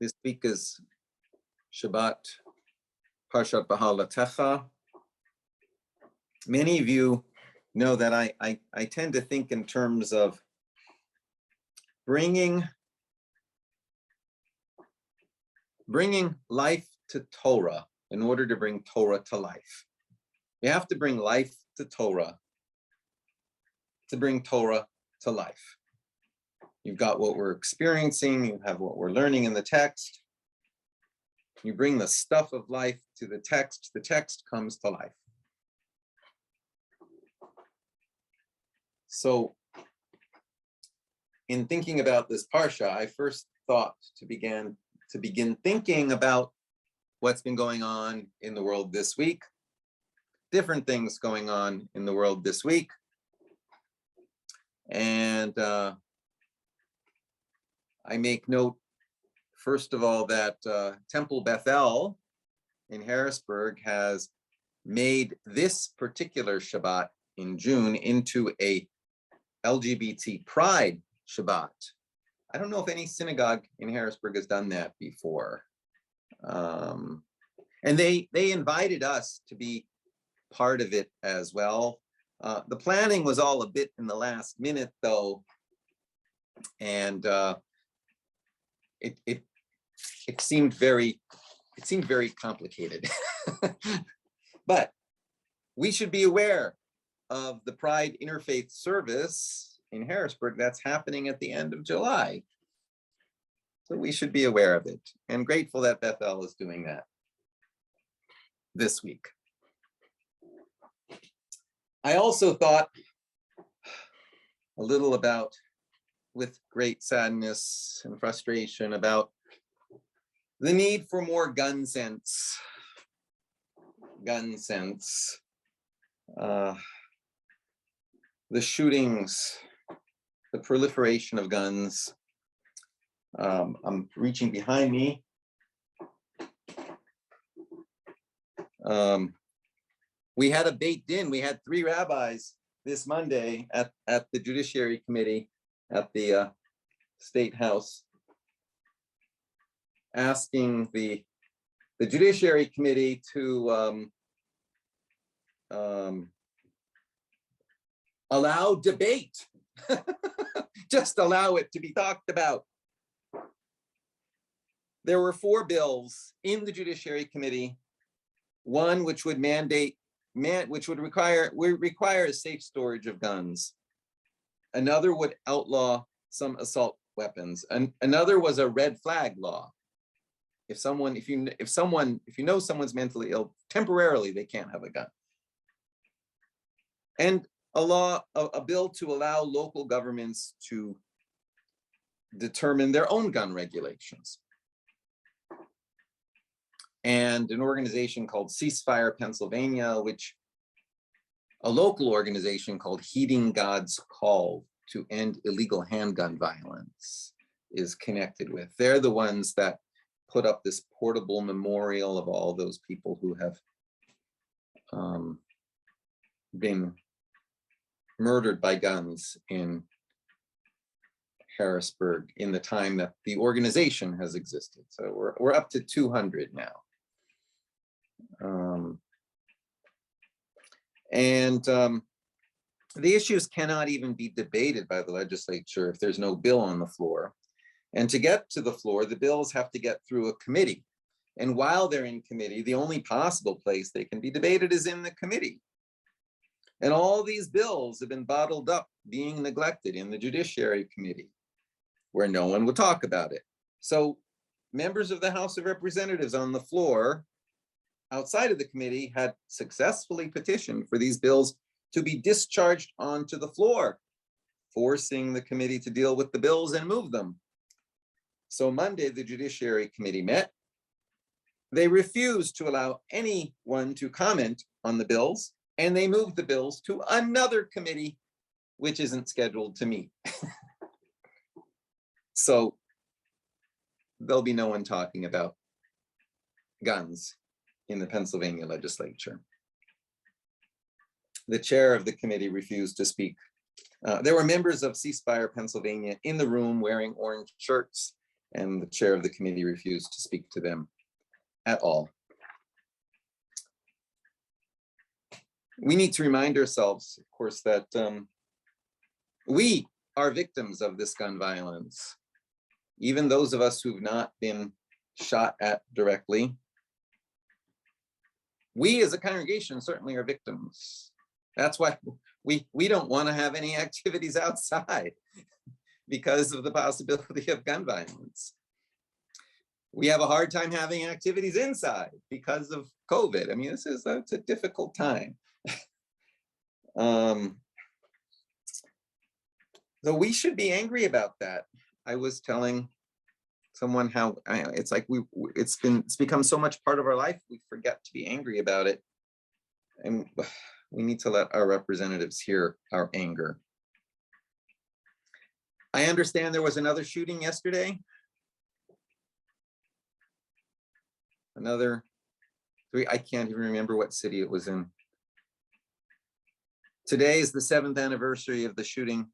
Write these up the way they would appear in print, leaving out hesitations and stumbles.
This week is Shabbat, Parshat Behalotecha. Many of you know that I tend to think in terms of bringing life to Torah in order to bring Torah to life. You have to bring life to Torah to bring Torah to life. You've got what we're experiencing, you have what we're learning in the text. You bring the stuff of life to the text comes to life. So in thinking about this parsha, I first thought to begin thinking about what's been going on in the world this week, different things going on in the world this week. And I make note, first of all, that Temple Bethel in Harrisburg has made this particular Shabbat in June into a LGBT Pride Shabbat. I don't know if any synagogue in Harrisburg has done that before. And they invited us to be part of it as well. The planning was all a bit in the last minute, though, and it seemed very complicated. But we should be aware of the Pride Interfaith Service in Harrisburg that's happening at the end of July. So we should be aware of it, and grateful that Bethel is doing that this week. I also thought a little about, with great sadness and frustration, about the need for more gun sense. The shootings, the proliferation of guns. I'm reaching behind me. We had a Beit Din. We had 3 rabbis this Monday at the Judiciary Committee at the State House, asking the Judiciary Committee to allow debate, just allow it to be talked about. There were 4 bills in the Judiciary Committee. One which would require safe storage of guns. Another would outlaw some assault weapons. And another was a red flag law. If you know someone's mentally ill, temporarily they can't have a gun. And a bill to allow local governments to determine their own gun regulations. And an organization called Ceasefire Pennsylvania, a local organization called Heeding God's Call to End Illegal Handgun Violence, is connected with. They're the ones that put up this portable memorial of all those people who have been murdered by guns in Harrisburg in the time that the organization has existed. So we're up to 200 now. The issues cannot even be debated by the legislature if there's no bill on the floor. And to get to the floor, the bills have to get through a committee. And while they're in committee, the only possible place they can be debated is in the committee. And all these bills have been bottled up, being neglected in the Judiciary Committee, where no one would talk about it. So members of the House of Representatives on the floor, outside of the committee, had successfully petitioned for these bills to be discharged onto the floor, forcing the committee to deal with the bills and move them. So Monday, the Judiciary Committee met. They refused to allow anyone to comment on the bills, and they moved the bills to another committee, which isn't scheduled to meet. So there'll be no one talking about guns in the Pennsylvania legislature. The chair of the committee refused to speak. There were members of Ceasefire Pennsylvania in the room wearing orange shirts and the chair of the committee refused to speak to them at all. We need to remind ourselves, of course, that we are victims of this gun violence. Even those of us who've not been shot at directly, we as a congregation certainly are victims. That's why we don't want to have any activities outside because of the possibility of gun violence. We have a hard time having activities inside because of COVID. I mean, it's a difficult time. So we should be angry about that. I was telling someone how it's like it's become so much part of our life, we forget to be angry about it. And we need to let our representatives hear our anger. I understand there was another shooting yesterday. Another three, I can't even remember what city it was in. Today is the 7th anniversary of the shooting,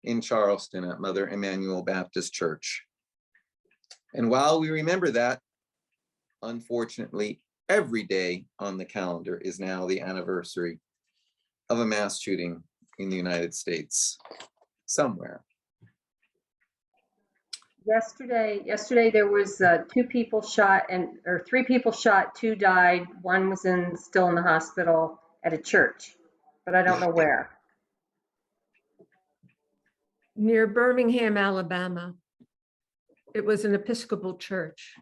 in Charleston at Mother Emanuel Baptist Church. And while we remember that, unfortunately, every day on the calendar is now the anniversary of a mass shooting in the United States somewhere. Yesterday there was 2 people shot, or 3 people shot, 2 died. One was still in the hospital at a church, but I don't know where. Near Birmingham, Alabama. It was an Episcopal church.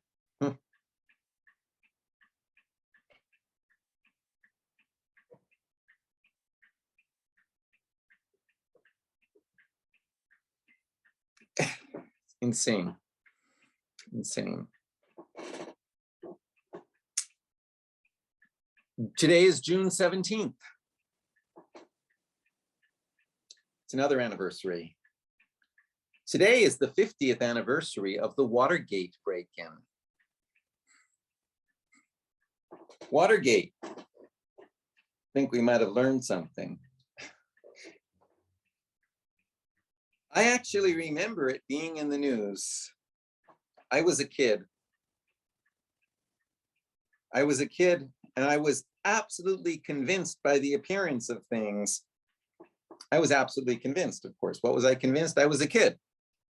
Insane. Today is June 17th. It's another anniversary. Today is the 50th anniversary of the Watergate break-in. Watergate. I think we might have learned something. I actually remember it being in the news. I was a kid and I was absolutely convinced by the appearance of things. I was absolutely convinced, of course. What was I convinced? I was a kid.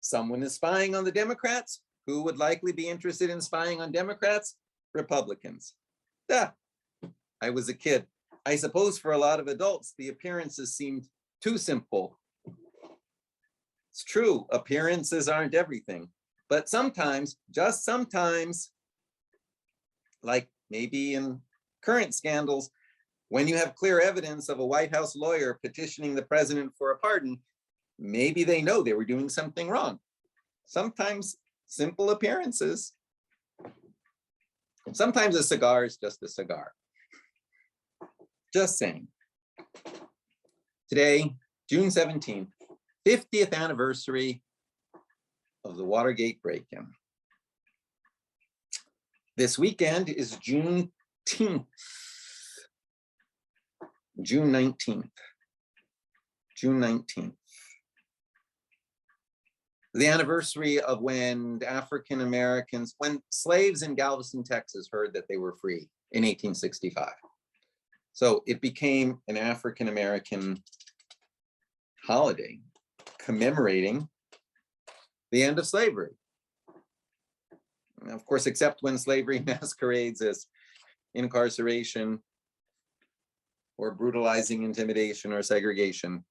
Someone is spying on the Democrats. Who would likely be interested in spying on Democrats? Republicans. Yeah, I was a kid. I suppose for a lot of adults, the appearances seemed too simple. It's true, appearances aren't everything. But sometimes, just sometimes, like maybe in current scandals, when you have clear evidence of a White House lawyer petitioning the president for a pardon, maybe they know they were doing something wrong. Sometimes simple appearances. Sometimes a cigar is just a cigar. Just saying. Today, June 17th, 50th anniversary of the Watergate break-in. This weekend is Juneteenth. June 19th. June 19th. The anniversary of when African Americans, when slaves in Galveston, Texas heard that they were free in 1865. So it became an African American holiday commemorating the end of slavery. And of course, except when slavery masquerades as incarceration or brutalizing intimidation or segregation.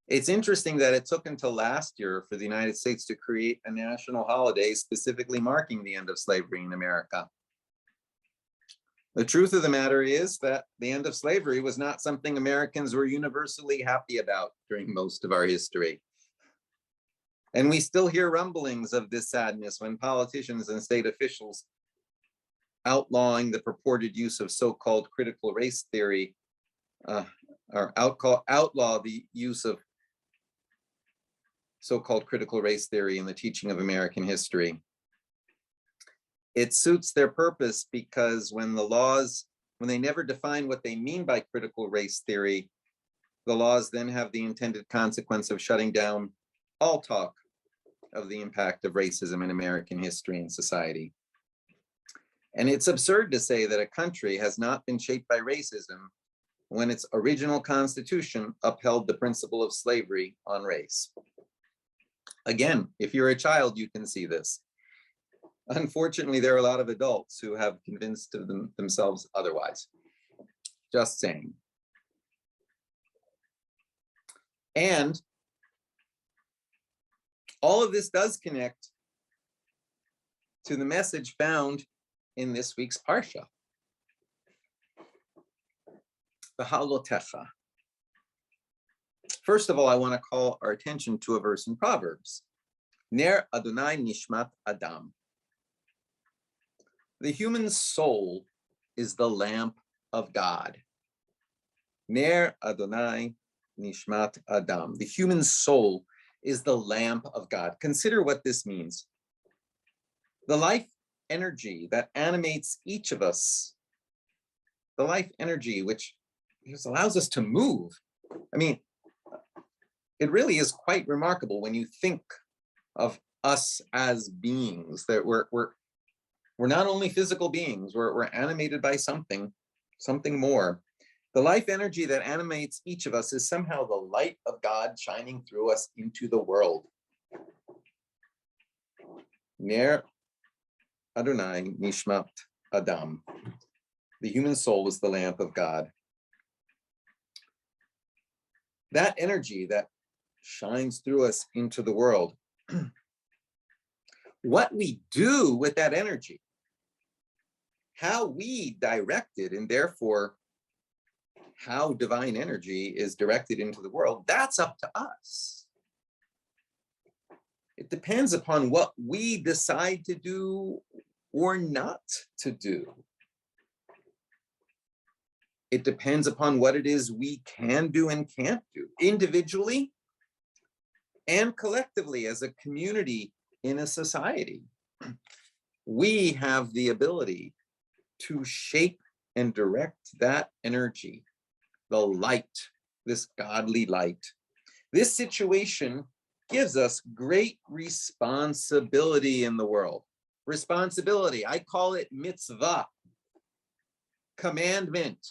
It's interesting that it took until last year for the United States to create a national holiday specifically marking the end of slavery in America. The truth of the matter is that the end of slavery was not something Americans were universally happy about during most of our history. And we still hear rumblings of this sadness when politicians and state officials outlawing the purported use of so-called critical race theory, or outlaw the use of so-called critical race theory in the teaching of American history. It suits their purpose because when they never define what they mean by critical race theory, the laws then have the intended consequence of shutting down all talk of the impact of racism in American history and society. And it's absurd to say that a country has not been shaped by racism when its original constitution upheld the principle of slavery on race. Again, if you're a child, you can see this. Unfortunately, there are a lot of adults who have convinced themselves otherwise. Just saying. And all of this does connect to the message found in this week's Parsha, Behalotecha. First of all, I want to call our attention to a verse in Proverbs. Ner Adonai Nishmat Adam. The human soul is the lamp of God. Ner Adonai Nishmat Adam. The human soul is the lamp of God. Consider what this means. The life energy that animates each of us, the life energy which allows us to move. I mean, it really is quite remarkable when you think of us as beings, that we're not only physical beings, we're animated by something more. The life energy that animates each of us is somehow the light of God shining through us into the world. Ner Adonai Nishmat Adam. The human soul is the lamp of God. That energy that shines through us into the world. What we do with that energy, how we direct it, and therefore how divine energy is directed into the world, that's up to us. It depends upon what we decide to do or not to do. It depends upon what it is we can do and can't do, individually and collectively as a community in a society. We have the ability to shape and direct that energy, the light, this godly light. This situation gives us great responsibility in the world. Responsibility, I call it mitzvah, commandment,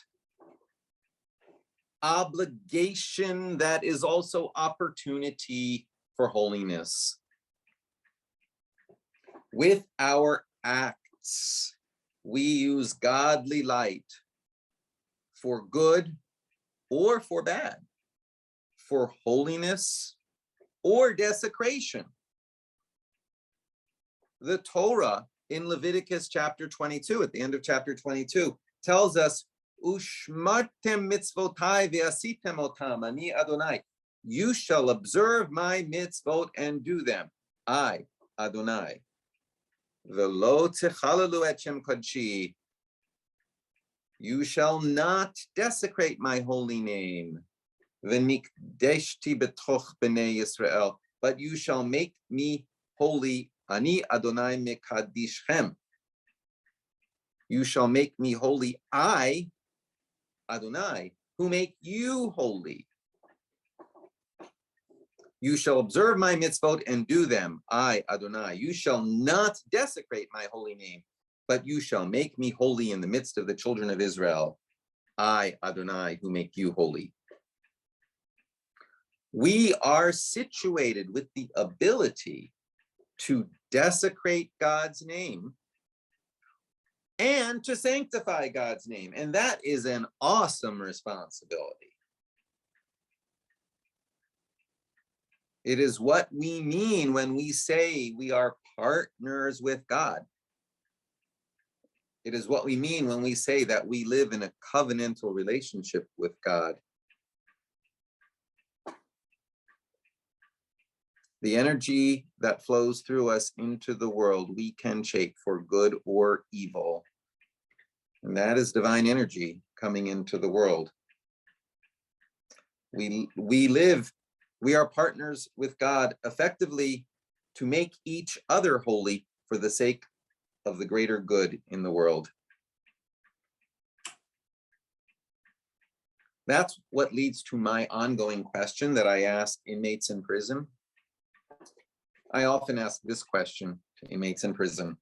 obligation that is also opportunity for holiness. With our acts, we use godly light for good or for bad, for holiness or desecration. The Torah in Leviticus chapter 22, at the end of chapter 22, tells us, Ushmartem mitzvotai ve'asitem otam, ani Adonai. You shall observe my mitzvot and do them. I, Adonai. V'lo techalalu et shem kodshi. You shall not desecrate my holy name. V'nikdeshti betoch b'nei Yisrael. But you shall make me holy. Ani Adonai mekadishchem. You shall make me holy. I, Adonai, who make you holy. You shall observe my mitzvot and do them. I, Adonai. You shall not desecrate my holy name, but you shall make me holy in the midst of the children of Israel. I, Adonai, who make you holy. We are situated with the ability to desecrate God's name and to sanctify God's name. And that is an awesome responsibility. It is what we mean when we say we are partners with God. It is what we mean when we say that we live in a covenantal relationship with God. The energy that flows through us into the world, we can shape for good or evil. And that is divine energy coming into the world. We are partners with God effectively to make each other holy for the sake of the greater good in the world. That's what leads to my ongoing question that I ask inmates in prison. I often ask this question to inmates in prison.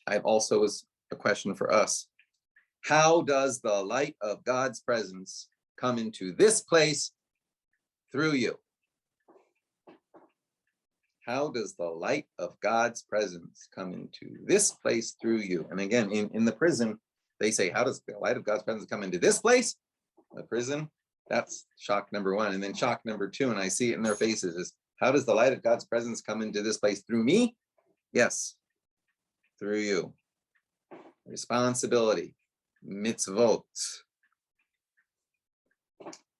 I also is a question for us. How does the light of God's presence come into this place through you? How does the light of God's presence come into this place through you? And again, in the prison, they say, how does the light of God's presence come into this place? The prison, that's shock number one. And then shock number two, and I see it in their faces, is how does the light of God's presence come into this place through me? Yes, through you. Responsibility, mitzvot.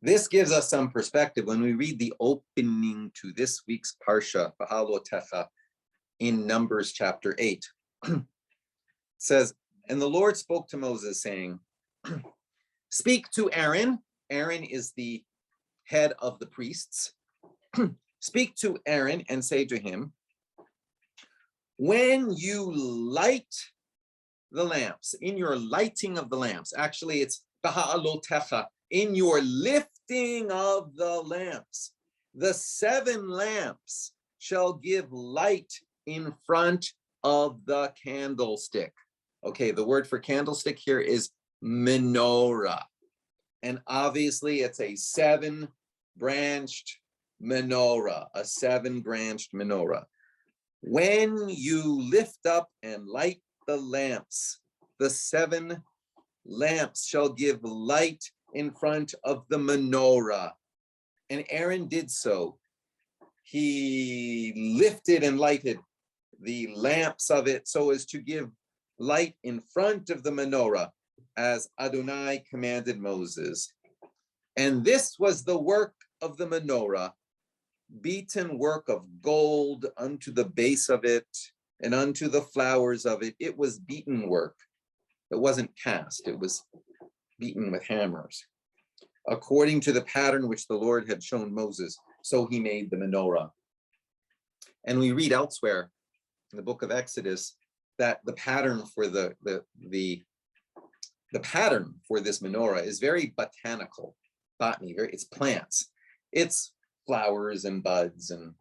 This gives us some perspective when we read the opening to this week's Parsha Behalotecha in Numbers chapter 8. It says, and the Lord spoke to Moses saying, speak to Aaron. Aaron is the head of the priests. Speak to Aaron and say to him, when you light the lamps, in your lighting of the lamps, actually it's Behalotecha, in your lifting of the lamps, the 7 lamps shall give light in front of the candlestick. Okay, the word for candlestick here is menorah. And obviously it's a 7-branched menorah, a 7-branched menorah. When you lift up and light the lamps, the 7 lamps shall give light in front of the menorah. And Aaron did so. He lifted and lighted the lamps of it so as to give light in front of the menorah, as Adonai commanded Moses. And this was the work of the menorah, beaten work of gold unto the base of it and unto the flowers of it. It was beaten work. It wasn't cast, it was beaten with hammers, according to the pattern which the Lord had shown Moses. So he made the menorah. And we read elsewhere in the book of Exodus that the pattern for the pattern for this menorah is very botanical, botany. It's plants. It's flowers and buds and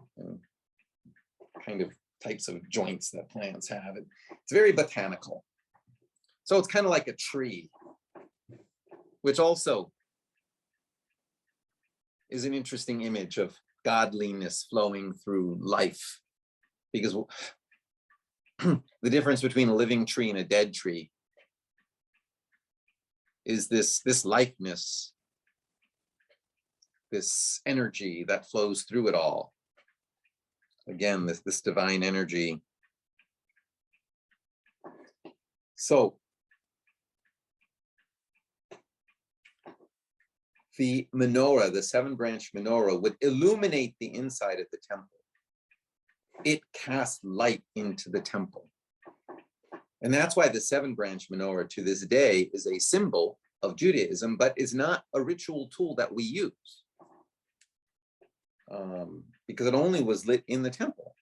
kind of types of joints that plants have. It's very botanical. So it's kind of like a tree, which also is an interesting image of godliness flowing through life, because the difference between a living tree and a dead tree is this lifeness, this energy that flows through it all. Again, this divine energy. So the menorah, the 7-branch menorah, would illuminate the inside of the temple. It cast light into the temple. And that's why the 7-branch menorah to this day is a symbol of Judaism, but is not a ritual tool that we use, because it only was lit in the temple.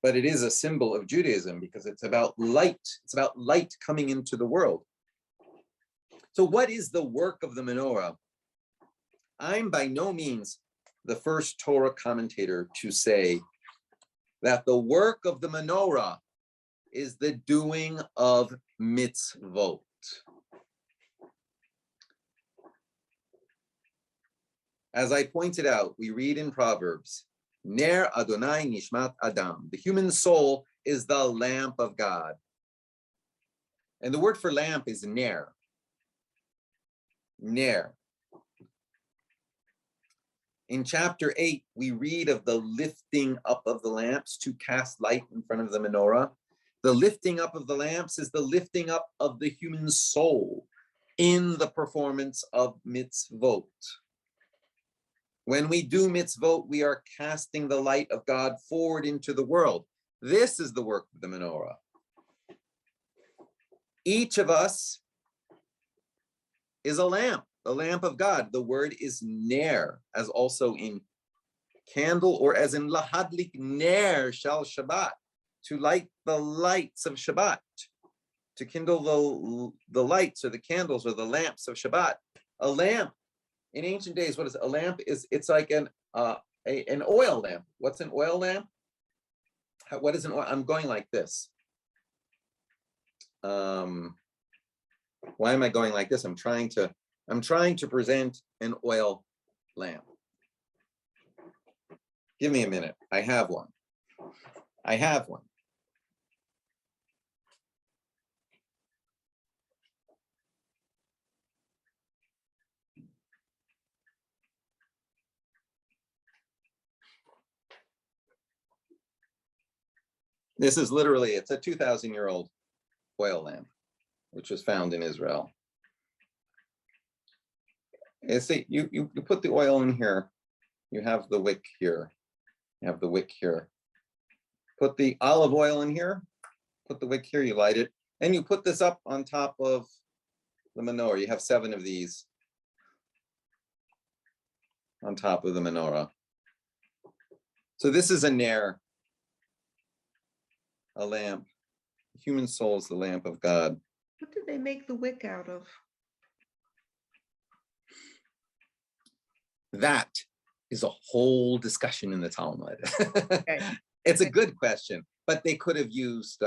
But it is a symbol of Judaism because it's about light. It's about light coming into the world. So what is the work of the menorah? I'm by no means the first Torah commentator to say that the work of the menorah is the doing of mitzvot. As I pointed out, we read in Proverbs, Ner Adonai Nishmat Adam. The human soul is the lamp of God. And the word for lamp is ner. Ner. In chapter 8, we read of the lifting up of the lamps to cast light in front of the menorah. The lifting up of the lamps is the lifting up of the human soul in the performance of mitzvot. When we do mitzvot, we are casting the light of God forward into the world. This is the work of the menorah. Each of us is a lamp, the lamp of God. The word is ner, as also in candle, or as in lahadlik ner shal Shabbat, to light the lights of Shabbat, to kindle the lights or the candles or the lamps of Shabbat. A lamp, in ancient days, what is a lamp? It's like an oil lamp. What's an oil lamp? What is an oil? I'm going like this. Why am I going like this? I'm trying to present an oil lamp. Give me a minute. I have one. This is literally, it's a 2,000-year-old oil lamp, which was found in Israel. You see, you put the oil in here. You have the wick here. Put the olive oil in here. Put the wick here, you light it. And you put this up on top of the menorah. You have 7 of these on top of the menorah. So this is a ner, a lamp. The human soul is the lamp of God. What did they make the wick out of? That is a whole discussion in the Talmud. Okay. It's a good question, but they could have used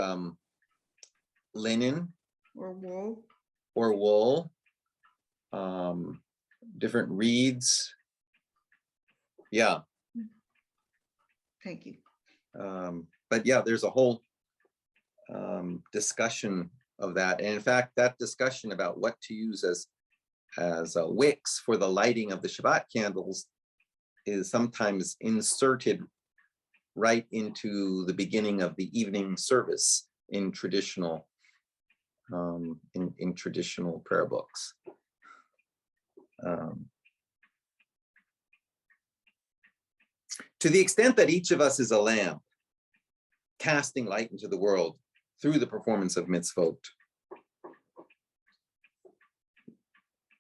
linen Or wool? or wool, different reeds. Yeah. Thank you. But yeah, there's a whole discussion of that. And in fact, that discussion about what to use as wicks for the lighting of the Shabbat candles is sometimes inserted right into the beginning of the evening service in traditional in traditional prayer books. To the extent that each of us is a lamp, casting light into the world through the performance of mitzvot.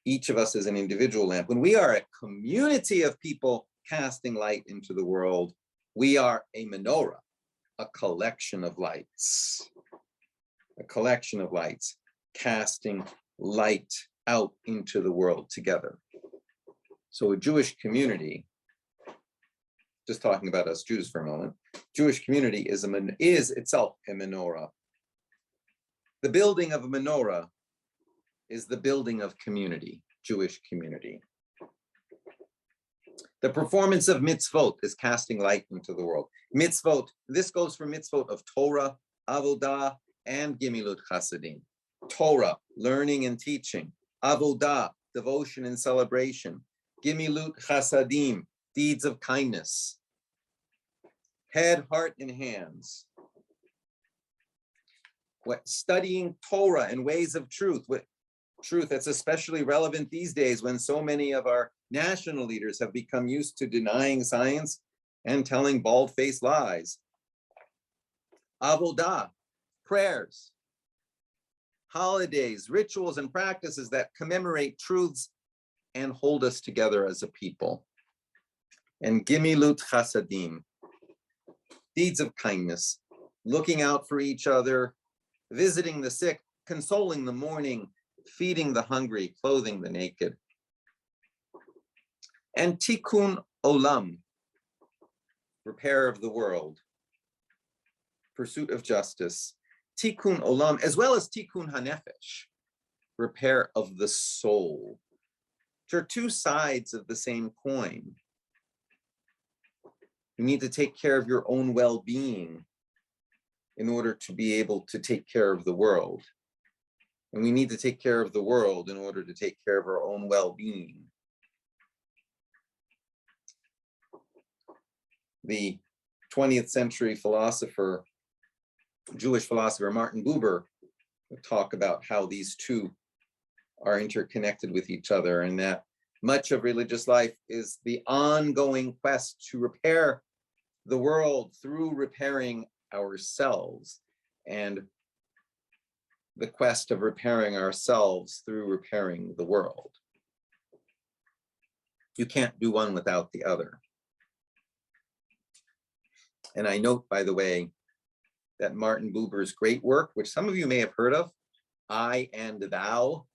Each of us is an individual lamp. When we are a community of people casting light into the world, we are a menorah, a collection of lights. A collection of lights casting light out into the world together. So a Jewish community, just talking about us Jews for a moment, Jewish community is itself a menorah. The building of a menorah is the building of community, Jewish community. The performance of mitzvot is casting light into the world. Mitzvot, this goes for mitzvot of Torah, avodah, and gimilut chasadim. Torah, learning and teaching. Avodah, devotion and celebration. Gimilut chasadim, deeds of kindness. Head, heart, and hands. Studying Torah and ways of truth. Truth that's especially relevant these days when so many of our national leaders have become used to denying science and telling bald-faced lies. Avodah, prayers, holidays, rituals, and practices that commemorate truths and hold us together as a people. And gimilut chasadim, deeds of kindness, looking out for each other, visiting the sick, consoling the mourning, feeding the hungry, clothing the naked. And tikkun olam, repair of the world, pursuit of justice. Tikkun olam, as well as tikkun hanefesh, repair of the soul, which are two sides of the same coin. You need to take care of your own well-being in order to be able to take care of the world. And we need to take care of the world in order to take care of our own well-being. The 20th century philosopher, Jewish philosopher Martin Buber, would talk about how these two are interconnected with each other, and that much of religious life is the ongoing quest to repair the world through repairing ourselves, and the quest of repairing ourselves through repairing the world. You can't do one without the other. And I note, by the way, that Martin Buber's great work, which some of you may have heard of, I and Thou,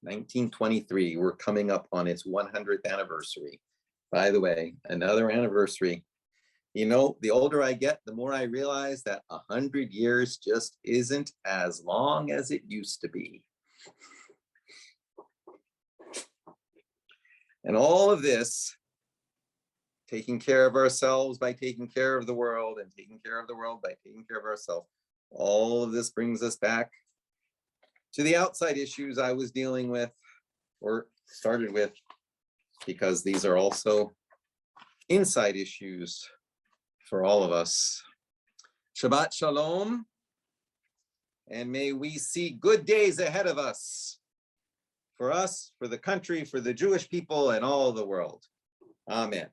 1923, we're coming up on its 100th anniversary. By the way, another anniversary. You know, the older I get, the more I realize that 100 years just isn't as long as it used to be. And all of this, taking care of ourselves by taking care of the world, and taking care of the world by taking care of ourselves, all of this brings us back to the outside issues I was dealing with, or started with, because these are also inside issues for all of us. Shabbat Shalom, and may we see good days ahead of us, for the country, for the Jewish people, and all the world. Amen.